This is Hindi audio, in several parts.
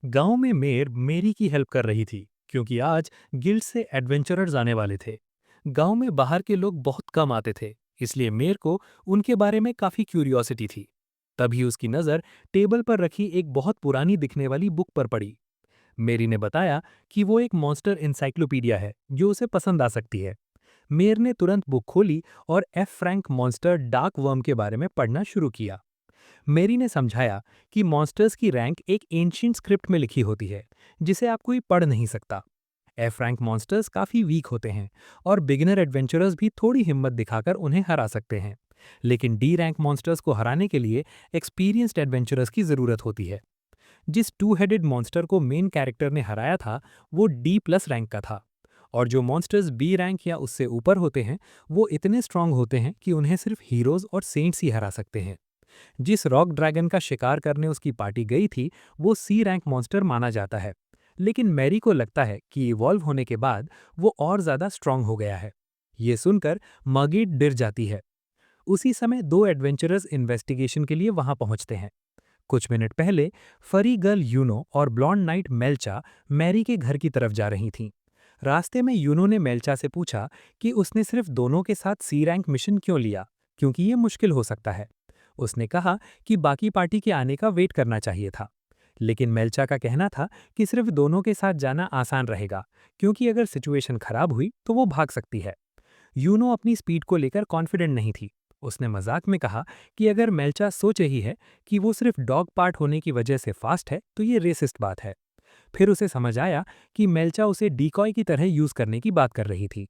गांव में मेयर मेरी की हेल्प कर रही थी क्योंकि आज गिल्ड से एडवेंचरर्स आने वाले थे। गांव में बाहर के लोग बहुत कम आते थे, इसलिए मेयर को उनके बारे में काफी क्यूरियोसिटी थी। तभी उसकी नज़र टेबल पर रखी एक बहुत पुरानी दिखने वाली बुक पर पड़ी। मेरी ने बताया कि वो एक मॉन्स्टर इंसाइक्लोपीडिया है जो उसे पसंद आ सकती है। मेयर ने तुरंत बुक खोली और F Frank monster dark worm के बारे में पढ़ना शुरू किया। मेरी ने समझाया कि मॉन्स्टर्स की रैंक एक एंशिएंट स्क्रिप्ट में लिखी होती है जिसे आप कोई पढ़ नहीं सकता। एफ रैंक मॉन्स्टर्स काफी वीक होते हैं और बिगिनर एडवेंचरर्स भी थोड़ी हिम्मत दिखाकर उन्हें हरा सकते हैं। लेकिन डी रैंक मॉन्स्टर्स को हराने के लिए एक्सपीरियंस्ड एडवेंचरर्स की जरूरत होती है। जिस टू हेडेड मॉन्स्टर को मेन कैरेक्टर ने हराया था वो डी प्लस रैंक का था। और जो मॉन्स्टर्स बी रैंक या उससे ऊपर होते हैं वो इतने स्ट्रांग होते हैं कि उन्हें सिर्फ हीरोज और सेंट्स ही हरा सकते हैं। जिस रॉक ड्रैगन का शिकार करने उसकी पार्टी गई थी वो सी रैंक मॉन्स्टर माना जाता है। लेकिन मैरी को लगता है कि इवॉल्व होने के बाद वो और ज्यादा स्ट्रांग हो गया है। ये सुनकर मगीट डर जाती है। उसी समय दो एडवेंचरर्स इन्वेस्टिगेशन के लिए वहां पहुंचते हैं। कुछ मिनट पहले फरी गर्ल यूनो और ब्लॉन्ड नाइट मेल्चा मैरी के घर की तरफ जा रही थीं। रास्ते में यूनो ने मेल्चा से पूछा कि उसने सिर्फ दोनों के साथ सी रैंक मिशन क्यों लिया, क्योंकि ये मुश्किल हो सकता है। उसने कहा कि बाकी पार्टी के आने का वेट करना चाहिए था। लेकिन मेल्चा का कहना था कि सिर्फ दोनों के साथ जाना आसान रहेगा, क्योंकि अगर सिचुएशन खराब हुई तो वो भाग सकती है। यूनो अपनी स्पीड को लेकर कॉन्फिडेंट नहीं थी। उसने मजाक में कहा कि अगर मेल्चा सोच रही है कि वो सिर्फ डॉग पार्ट होने की वजह से फास्ट है तो ये रेसिस्ट बात है। फिर उसे समझ आया कि मेल्चा उसे डीकॉय की तरह यूज करने की बात कर रही थी।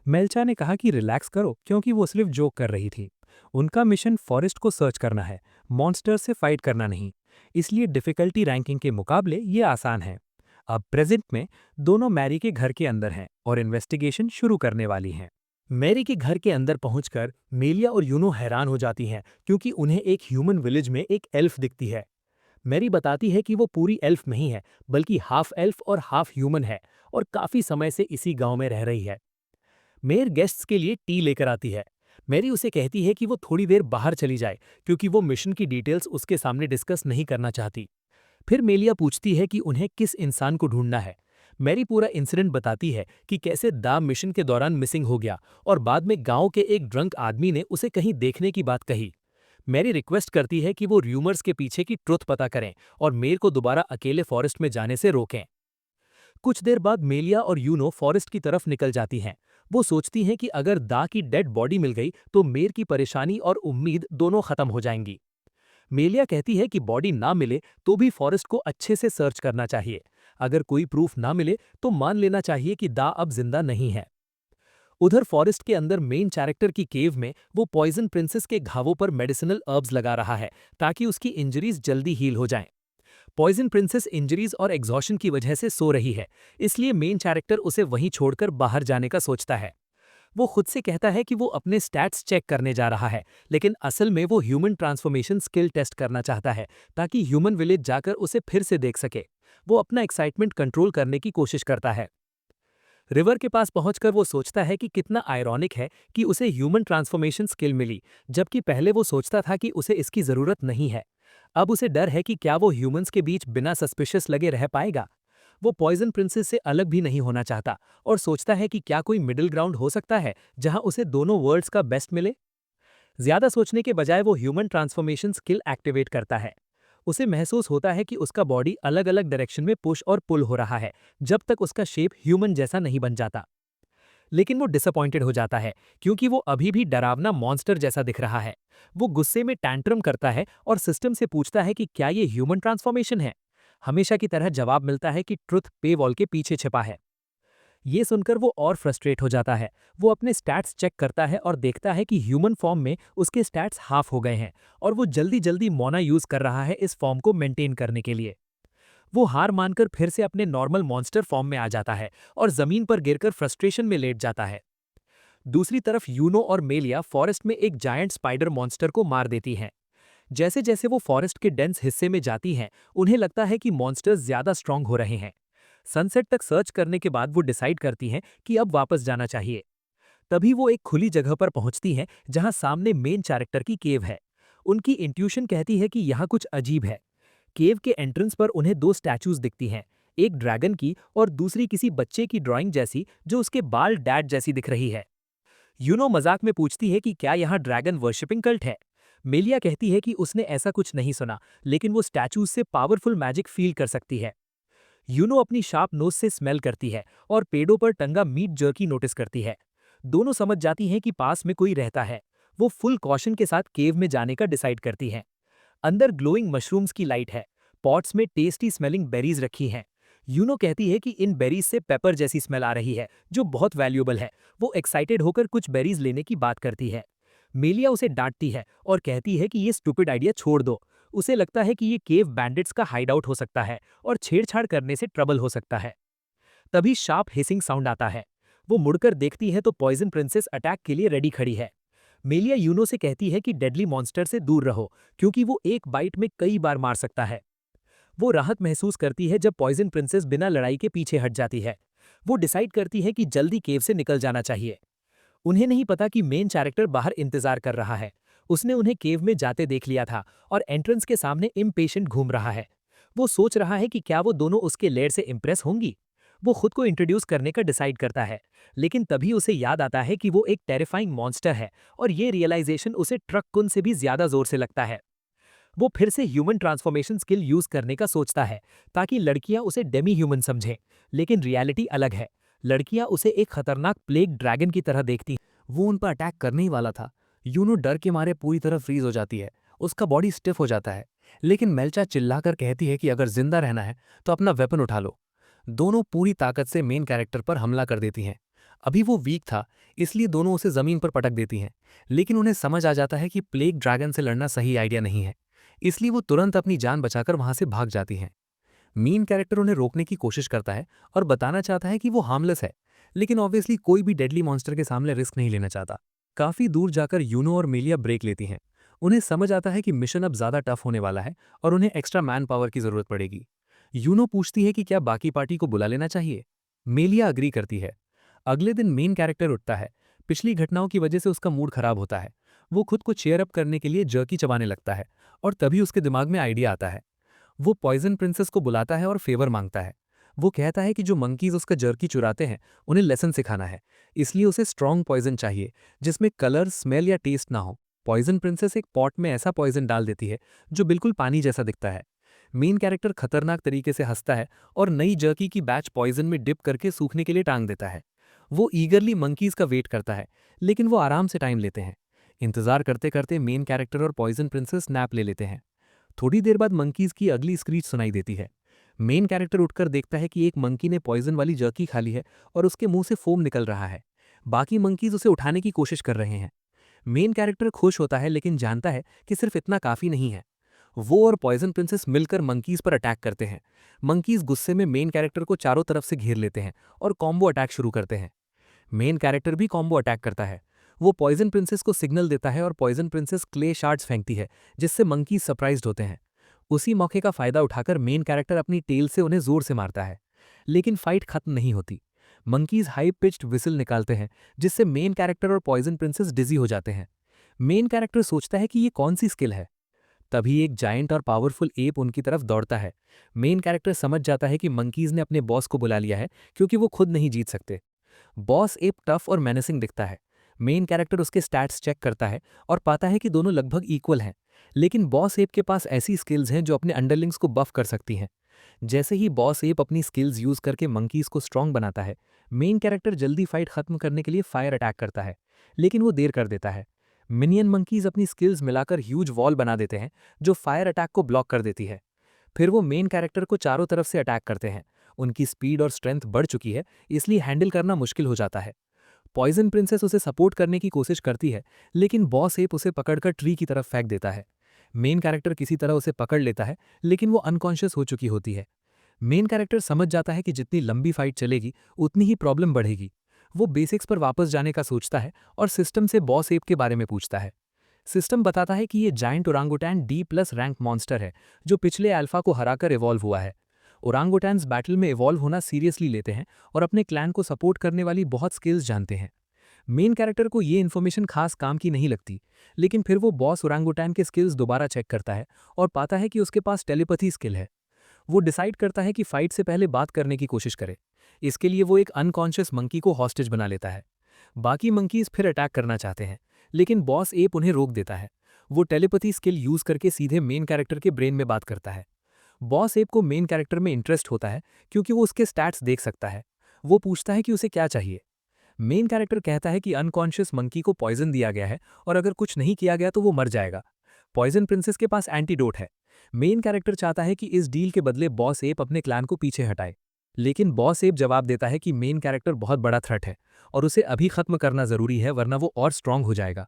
मेल्चा ने कहा कि रिलैक्स करो, क्योंकि वो सिर्फ जोक कर रही थी। उनका मिशन फॉरेस्ट को सर्च करना है, मॉन्स्टर से फाइट करना नहीं। इसलिए डिफिकल्टी रैंकिंग के मुकाबले ये आसान है। अब प्रेजेंट में दोनों मैरी के घर के अंदर हैं और इन्वेस्टिगेशन शुरू करने वाली हैं। मैरी के घर के अंदर पहुंचकर मेलिया और यूनो हैरान हो जाती हैं क्योंकि उन्हें एक ह्यूमन विलेज में एक एल्फ दिखती है। मैरी बताती है कि वो पूरी एल्फ नहीं है, बल्कि हाफ एल्फ और हाफ ह्यूमन है और काफी समय से इसी गांव में रह रही है। मेयर गेस्ट्स के लिए टी लेकर आती है। मैरी उसे कहती है कि वो थोड़ी देर बाहर चली जाए क्योंकि वो मिशन की डिटेल्स उसके सामने डिस्कस नहीं करना चाहती। फिर मेलिया पूछती है कि उन्हें किस इंसान को ढूंढना है। मैरी पूरा इंसिडेंट बताती है कि कैसे दा मिशन के दौरान मिसिंग हो गया और बाद में गांव के एक ड्रंक आदमी ने उसे कहीं देखने की बात कही। मैरी रिक्वेस्ट करती है कि वो र्यूमर्स के पीछे की ट्रुथ पता करें और मेयर को दोबारा अकेले फॉरेस्ट में जाने से रोकें। कुछ देर बाद मेलिया और यूनो फॉरेस्ट की तरफ निकल जाती हैं। वो सोचती हैं कि अगर दा की डेड बॉडी मिल गई तो मेयर की परेशानी और उम्मीद दोनों खत्म हो जाएंगी। मेलिया कहती है कि बॉडी ना मिले तो भी फॉरेस्ट को अच्छे से सर्च करना चाहिए। अगर कोई प्रूफ ना मिले तो मान लेना चाहिए कि दा अब जिंदा नहीं है। उधर फॉरेस्ट के अंदर मेन कैरेक्टर की केव में वो पॉइजन प्रिंसेस के घावों पर मेडिसिनल हर्ब्स लगा रहा है ताकि उसकी इंजरीज जल्दी हील हो जाएं। पॉइजन प्रिंसेस इंजरीज और एग्जॉशन की वजह से सो रही है, इसलिए मेन कैरेक्टर उसे वहीं छोड़कर बाहर जाने का सोचता है। वो खुद से कहता है कि वो अपने स्टैट्स चेक करने जा रहा है, लेकिन असल में वो ह्यूमन ट्रांसफॉर्मेशन स्किल टेस्ट करना चाहता है ताकि ह्यूमन विलेज जाकर उसे फिर से देख सके। वो अपना एक्साइटमेंट कंट्रोल करने की कोशिश करता है। रिवर के पास पहुंचकर वो सोचता है कि कितना आयरॉनिक है कि उसे ह्यूमन ट्रांसफॉर्मेशन स्किल मिली, जबकि पहले वो सोचता था कि उसे इसकी जरूरत नहीं है। अब उसे डर है कि क्या वो ह्यूमंस के बीच बिना सस्पिशियस लगे रह पाएगा। वो पॉइजन प्रिंसेस से अलग भी नहीं होना चाहता और सोचता है कि क्या कोई मिडिल ग्राउंड हो सकता है जहां उसे दोनों वर्ल्ड्स का बेस्ट मिले। ज्यादा सोचने के बजाय वो ह्यूमन ट्रांसफॉर्मेशन स्किल एक्टिवेट करता है। उसे महसूस होता है कि उसका बॉडी अलग अलग डायरेक्शन में पुश और पुल हो रहा है जब तक उसका शेप ह्यूमन जैसा नहीं बन जाता। लेकिन वो डिसअपॉइंटेड हो जाता है क्योंकि वो अभी भी डरावना मॉन्स्टर जैसा दिख रहा है। वो गुस्से में टैंट्रम करता है और सिस्टम से पूछता है कि क्या ये ह्यूमन ट्रांसफॉर्मेशन है। हमेशा की तरह जवाब मिलता है कि ट्रुथ पे वॉल के पीछे छिपा है। ये सुनकर वो और फ्रस्ट्रेट हो जाता है। वो अपने स्टैट्स चेक करता है और देखता है कि ह्यूमन फॉर्म में उसके स्टैट्स हाफ हो गए हैं और वो जल्दी जल्दी मोना यूज कर रहा है इस फॉर्म को मेंटेन करने के लिए। वो हार मानकर फिर से अपने नॉर्मल मॉन्स्टर फॉर्म में आ जाता है और जमीन पर गिरकर फ्रस्ट्रेशन में लेट जाता है। दूसरी तरफ यूनो और मेलिया फॉरेस्ट में एक जायंट स्पाइडर मॉन्स्टर को मार देती हैं। जैसे जैसे वो फॉरेस्ट के डेंस हिस्से में जाती हैं, उन्हें लगता है कि मॉन्स्टर्स ज्यादा स्ट्रांग हो रहे हैं। सनसेट तक सर्च करने के बाद वो डिसाइड करती हैं कि अब वापस जाना चाहिए। तभी वो एक खुली जगह पर पहुंचती हैं जहां सामने मेन कैरेक्टर की केव है। उनकी इंट्यूशन कहती है कि यहाँ कुछ अजीब है। केव के एंट्रेंस पर उन्हें दो स्टैचूज दिखती हैं, एक ड्रैगन की और दूसरी किसी बच्चे की ड्राइंग जैसी जो उसके बाल डैड जैसी दिख रही है। यूनो मजाक में पूछती है कि क्या यहाँ ड्रैगन वर्शिपिंग कल्ट है। मेलिया कहती है कि उसने ऐसा कुछ नहीं सुना, लेकिन वो स्टैचूज से पावरफुल मैजिक फील कर सकती है। यूनो अपनी शार्प नोज से स्मेल करती है और पेड़ों पर टंगा मीट जर्की नोटिस करती है। दोनों समझ जाती हैं कि पास में कोई रहता है। वो फुल कॉशन के साथ केव में जाने का डिसाइड करती हैं। अंदर ग्लोइंग मशरूम्स की लाइट है। पॉट्स में टेस्टी स्मेलिंग बेरीज रखी हैं। यूनो कहती है कि इन बेरीज से पेपर जैसी स्मेल आ रही है, जो बहुत वैल्यूएबल है। वो एक्साइटेड होकर कुछ बेरीज लेने की बात करती है। मेलिया उसे डांटती है और कहती है कि ये स्टूपिड आइडिया छोड़ दो। उसे लगता है कि ये केव बैंडिट्स का हाइडआउट हो सकता है और छेड़छाड़ करने से ट्रबल हो सकता है। तभी शार्प हिसिंग साउंड आता है। वो मुड़कर देखती है तो पॉइजन प्रिंसेस अटैक के लिए रेडी खड़ी है। मेलिया यूनो से कहती है कि डेडली मॉन्स्टर से दूर रहो, क्योंकि वो एक बाइट में कई बार मार सकता है। वो राहत महसूस करती है जब पॉइजन प्रिंसेस बिना लड़ाई के पीछे हट जाती है। वो डिसाइड करती है कि जल्दी केव से निकल जाना चाहिए। उन्हें नहीं पता कि मेन कैरेक्टर बाहर इंतजार कर रहा है। उसने उन्हें केव में जाते देख लिया था और एंट्रेंस के सामने इम्पेशेंट घूम रहा है। वो सोच रहा है कि क्या वो दोनों उसके लेयर से इम्प्रेस होंगी। वो खुद को इंट्रोड्यूस करने का डिसाइड करता है, लेकिन तभी उसे याद आता है कि वो एक टेरिफाइंग मॉन्स्टर है और ये रियलाइजेशन उसे ट्रक कुन से भी ज्यादा जोर से लगता है। वो फिर से ह्यूमन ट्रांसफॉर्मेशन स्किल यूज करने का सोचता है ताकि लड़कियां उसे डेमी ह्यूमन समझें, लेकिन रियलिटी अलग है। लड़कियां उसे एक खतरनाक प्लेग ड्रैगन की तरह देखती। वो उन पर अटैक करने ही वाला था। यूनो डर के मारे पूरी तरह फ्रीज हो जाती है। उसका बॉडी स्टिफ हो जाता है। लेकिन मेल्चा चिल्लाकर कहती है कि अगर जिंदा रहना है तो अपना वेपन उठा लो। दोनों पूरी ताकत से मेन कैरेक्टर पर हमला कर देती हैं। अभी वो वीक था, इसलिए दोनों उसे जमीन पर पटक देती हैं। लेकिन उन्हें समझ आ जाता है कि प्लेग ड्रैगन से लड़ना सही आइडिया नहीं है। इसलिए वो तुरंत अपनी जान बचाकर वहां से भाग जाती हैं। मेन कैरेक्टर उन्हें रोकने की कोशिश करता है और बताना चाहता है कि वो हार्मलेस है, लेकिन ऑब्वियसली कोई भी डेडली मॉन्स्टर के सामने रिस्क नहीं लेना चाहता। काफी दूर जाकर यूनो और मेलिया ब्रेक लेती हैं। उन्हें समझ आता है कि मिशन अब ज्यादा टफ होने वाला है और उन्हें एक्स्ट्रा मैन पावर की जरूरत पड़ेगी। यूनो पूछती है कि क्या बाकी पार्टी को बुला लेना चाहिए। मेलिया अग्री करती है। अगले दिन मेन कैरेक्टर उठता है। पिछली घटनाओं की वजह से उसका मूड खराब होता है। वो खुद को चेयर अप करने के लिए जर्की चबाने लगता है और तभी उसके दिमाग में आइडिया आता है। वो पॉइजन प्रिंसेस को बुलाता है और फेवर मांगता है। वो कहता है कि जो मंकीज उसका जर्की चुराते हैं उन्हें लेसन सिखाना है, इसलिए उसे स्ट्रॉन्ग पॉइजन चाहिए जिसमें कलर, स्मेल या टेस्ट ना हो। पॉइजन प्रिंसेस एक पॉट में ऐसा पॉइजन डाल देती है जो बिल्कुल पानी जैसा दिखता है। मेन कैरेक्टर खतरनाक तरीके से हंसता है और नई जर्की की बैच पॉइजन में डिप करके सूखने के लिए टांग देता है। वो ईगरली मंकीज का वेट करता है, लेकिन वो आराम से टाइम लेते हैं। इंतजार करते करते मेन कैरेक्टर और पॉइजन प्रिंसेस नैप ले लेते हैं। थोड़ी देर बाद मंकीज की अगली स्क्रीच सुनाई देती है। मेन कैरेक्टर उठकर देखता है कि एक मंकी ने पॉइजन वाली जर्की खा ली है और उसके मुंह से फोम निकल रहा है। बाकी मंकीज उसे उठाने की कोशिश कर रहे हैं। मेन कैरेक्टर खुश होता है, लेकिन जानता है कि सिर्फ इतना काफी नहीं है। वो और पॉइजन प्रिंसेस मिलकर मंकीज पर अटैक करते हैं। मंकीज गुस्से में मेन कैरेक्टर को चारों तरफ से घेर लेते हैं और कॉम्बो अटैक शुरू करते हैं। मेन कैरेक्टर भी कॉम्बो अटैक करता है। वो पॉइजन प्रिंसेस को सिग्नल देता है और पॉइजन प्रिंसेस क्ले शार्ड्स फेंकती है, जिससे मंकीज सरप्राइज्ड होते हैं। उसी मौके का फायदा उठाकर मेन कैरेक्टर अपनी टेल से उन्हें जोर से मारता है, लेकिन फाइट खत्म नहीं होती। मंकीज हाई पिच्ड विसल निकालते हैं, जिससे मेन कैरेक्टर और पॉइजन प्रिंसेस डिजी हो जाते हैं। मेन कैरेक्टर सोचता है कि ये कौन सी स्किल है। तभी एक जायंट और पावरफुल एप उनकी तरफ दौड़ता है। मेन कैरेक्टर समझ जाता है कि मंकीज ने अपने बॉस को बुला लिया है, क्योंकि वो खुद नहीं जीत सकते। बॉस एप टफ और मेनेसिंग दिखता है। मेन कैरेक्टर उसके स्टैट्स चेक करता है और पाता है कि दोनों लगभग इक्वल हैं, लेकिन बॉस एप के पास ऐसी स्किल्स हैं जो अपने अंडरलिंग्स को बफ कर सकती हैं। जैसे ही बॉस एप अपनी स्किल्स यूज करके मंकीज को स्ट्रांग बनाता है, मेन कैरेक्टर जल्दी फाइट खत्म करने के लिए फायर अटैक करता है, लेकिन वो देर कर देता है। मिनियन मंकीज अपनी स्किल्स मिलाकर ह्यूज वॉल बना देते हैं जो फायर अटैक को ब्लॉक कर देती है। फिर वो मेन कैरेक्टर को चारों तरफ से अटैक करते हैं। उनकी स्पीड और स्ट्रेंथ बढ़ चुकी है, इसलिए हैंडल करना मुश्किल हो जाता है। पॉइजन प्रिंसेस उसे सपोर्ट करने की कोशिश करती है, लेकिन बॉस एप उसे पकड़कर ट्री की तरफ फेंक देता है। मेन कैरेक्टर किसी तरह उसे पकड़ लेता है, लेकिन वो अनकॉन्शियस हो चुकी होती है। मेन कैरेक्टर समझ जाता है कि जितनी लंबी फाइट चलेगी उतनी ही प्रॉब्लम बढ़ेगी। वो बेसिक्स पर वापस जाने का सोचता है और सिस्टम से बॉस एप के बारे में पूछता है। सिस्टम बताता है कि ये जायंट ओरांगुटैन D+ रैंक मॉन्स्टर है जो पिछले अल्फा को हराकर इवॉल्व हुआ है। ओरांगुटैन्स बैटल में इवॉल्व होना सीरियसली लेते हैं और अपने क्लैन को सपोर्ट करने वाली बहुत स्किल्स जानते हैं। मेन कैरेक्टर को ये इन्फॉर्मेशन खास काम की नहीं लगती, लेकिन फिर वो बॉस ओरंगुटैन के स्किल्स दोबारा चेक करता है और पाता है कि उसके पास टेलीपैथी स्किल है। वो डिसाइड करता है कि फाइट से पहले बात करने की कोशिश करे। इसके लिए वो एक अनकॉन्शियस मंकी को हॉस्टेज बना लेता है। बाकी मंकीज फिर अटैक करना चाहते हैं, लेकिन बॉस एप उन्हें रोक देता है। वो टेलीपैथी स्किल यूज करके सीधे मेन कैरेक्टर के ब्रेन में बात करता है। बॉस एप को मेन कैरेक्टर में इंटरेस्ट होता है क्योंकि वो उसके स्टैट्स देख सकता है। वो पूछता है कि उसे क्या चाहिए। मेन कैरेक्टर कहता है कि अनकॉन्शियस मंकी को पॉइजन दिया गया है और अगर कुछ नहीं किया गया तो वो मर जाएगा। पॉइजन प्रिंसेस के पास एंटीडोट है। मेन कैरेक्टर चाहता है कि इस डील के बदले बॉस एप अपने क्लैन को पीछे हटाए, लेकिन बॉस एप जवाब देता है कि मेन कैरेक्टर बहुत बड़ा थ्रेट है और उसे अभी खत्म करना जरूरी है, वरना वो और स्ट्रांग हो जाएगा।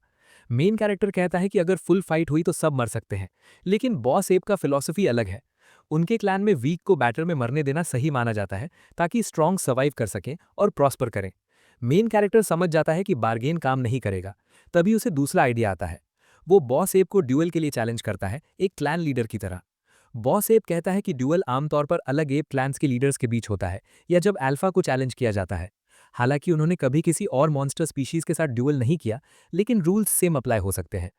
मेन कैरेक्टर कहता है कि अगर फुल फाइट हुई तो सब मर सकते हैं, लेकिन बॉस एप का फिलॉसफी अलग है। उनके क्लैन में वीक को बैटल में मरने देना सही माना जाता है, ताकि स्ट्रांग सर्वाइव कर सकें और प्रॉस्पर करें। मेन कैरेक्टर समझ जाता है कि बार्गेन काम नहीं करेगा। तभी उसे दूसरा आइडिया आता है। वो बॉस एप को ड्यूअल के लिए चैलेंज करता है, एक क्लैन लीडर की तरह। बॉस एप कहता है कि ड्यूअल आमतौर पर अलग एप क्लैंस के लीडर्स के बीच होता है, या जब अल्फा को चैलेंज किया जाता है। हालांकि उन्होंने कभी किसी और मॉन्स्टर स्पीशीज के साथ ड्यूअल नहीं किया, लेकिन रूल्स सेम अप्लाई हो सकते हैं।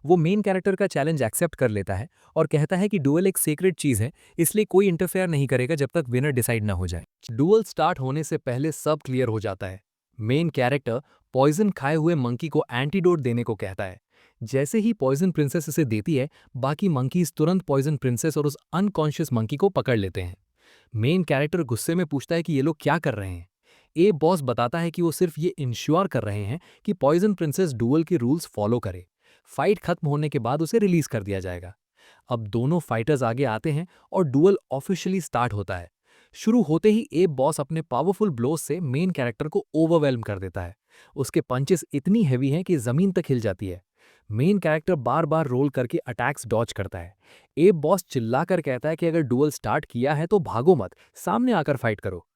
वो मेन कैरेक्टर का चैलेंज एक्सेप्ट कर लेता है और कहता है कि ड्यूअल एक सीक्रेट चीज है, इसलिए कोई इंटरफेयर नहीं करेगा जब तक विनर डिसाइड ना हो जाए। डुअल स्टार्ट होने से पहले सब क्लियर हो जाता है। मेन कैरेक्टर पॉइजन खाए हुए मंकी को एंटीडोट देने को कहता है। जैसे ही पॉइजन प्रिंसेस इसे देती है, बाकी मंकीज तुरंत पॉइजन प्रिंसेस और उस अनकॉन्शियस मंकी को पकड़ लेते हैं। मेन कैरेक्टर गुस्से में पूछता है कि ये लोग क्या कर रहे हैं। ए बॉस बताता है कि वो सिर्फ ये इंश्योर कर रहे हैं कि पॉइजन प्रिंसेस डुअल के रूल्स फॉलो करे। फाइट खत्म होने के बाद उसे रिलीज कर दिया जाएगा। अब दोनों फाइटर्स आगे आते हैं और डुअल ऑफिशियली स्टार्ट होता है। शुरू होते ही एब बॉस अपने पावरफुल ब्लोस से मेन कैरेक्टर को ओवरवेल्म कर देता है। उसके पंचेस इतनी हैवी हैं कि जमीन तक हिल जाती है। मेन कैरेक्टर बार बार रोल करके अटैक्स डॉज करता है। एब बॉस चिल्लाकर कहता है कि अगर डुअल स्टार्ट किया है तो भागो मत, सामने आकर फाइट करो।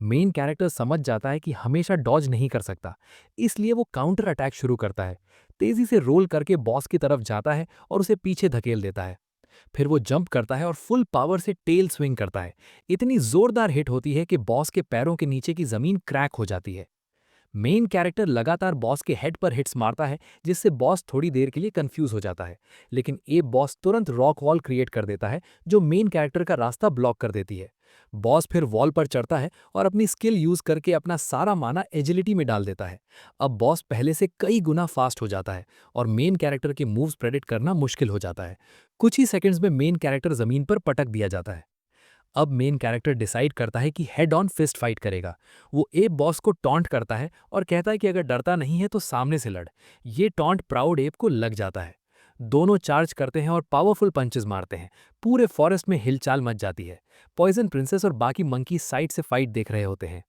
मेन कैरेक्टर समझ जाता है कि हमेशा डॉज नहीं कर सकता, इसलिए वो काउंटर अटैक शुरू करता है। तेजी से रोल करके बॉस की तरफ जाता है और उसे पीछे धकेल देता है। फिर वो जंप करता है और फुल पावर से टेल स्विंग करता है। इतनी जोरदार हिट होती है कि बॉस के पैरों के नीचे की जमीन क्रैक हो जाती है। मेन कैरेक्टर लगातार बॉस के हेड पर हिट्स मारता है, जिससे बॉस थोड़ी देर के लिए कंफ्यूज हो जाता है, लेकिन एब बॉस तुरंत रॉक वॉल क्रिएट कर देता है जो मेन कैरेक्टर का रास्ता ब्लॉक कर देती है। बॉस फिर वॉल पर चढ़ता है और अपनी स्किल यूज करके अपना सारा माना एजिलिटी में डाल देता है। अब बॉस पहले से कई गुना फास्ट हो जाता है और मेन कैरेक्टर के मूव्स प्रेडिक्ट करना मुश्किल हो जाता है। कुछ ही सेकंड्स में मेन कैरेक्टर जमीन पर पटक दिया जाता है। अब मेन कैरेक्टर डिसाइड करता है कि हेड ऑन फिस्ट फाइट करेगा। वो एप बॉस को टॉन्ट करता है और कहता है कि अगर डरता नहीं है तो सामने से लड़। ये टॉन्ट प्राउड एप को लग जाता है। दोनों चार्ज करते हैं और पावरफुल पंचेस मारते हैं। पूरे फॉरेस्ट में हिलचाल मच जाती है। पॉइजन प्रिंसेस और बाकी मंकी साइड से फाइट देख रहे होते हैं।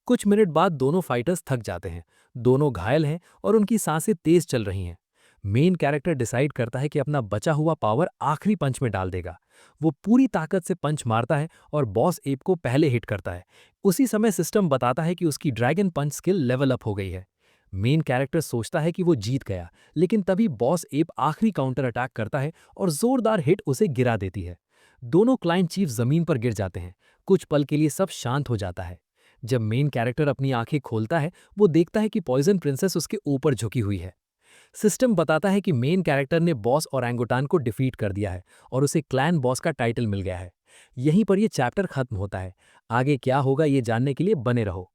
कुछ मिनट बाद दोनों फाइटर्स थक जाते हैं। दोनों घायल हैं और उनकी सांसें तेज चल रही हैं। मेन कैरेक्टर डिसाइड करता है कि अपना बचा हुआ पावर आखिरी पंच में डाल देगा। वो पूरी ताकत से पंच मारता है और बॉस एप को पहले हिट करता है। उसी समय सिस्टम बताता है कि उसकी ड्रैगन पंच स्किल लेवल अप हो गई है। मेन कैरेक्टर सोचता है कि वो जीत गया, लेकिन तभी बॉस एप आखिरी काउंटर अटैक करता है और जोरदार हिट उसे गिरा देती है। दोनों क्लाइंट चीफ जमीन पर गिर जाते हैं। कुछ पल के लिए सब शांत हो जाता है। जब मेन कैरेक्टर अपनी आंखें खोलता है, वो देखता है कि पॉइजन प्रिंसेस उसके ऊपर झुकी हुई है। सिस्टम बताता है कि मेन कैरेक्टर ने बॉस ओरंगुटान को डिफीट कर दिया है और उसे क्लैन बॉस का टाइटल मिल गया है। यहीं पर यह चैप्टर खत्म होता है। आगे क्या होगा ये जानने के लिए बने रहो।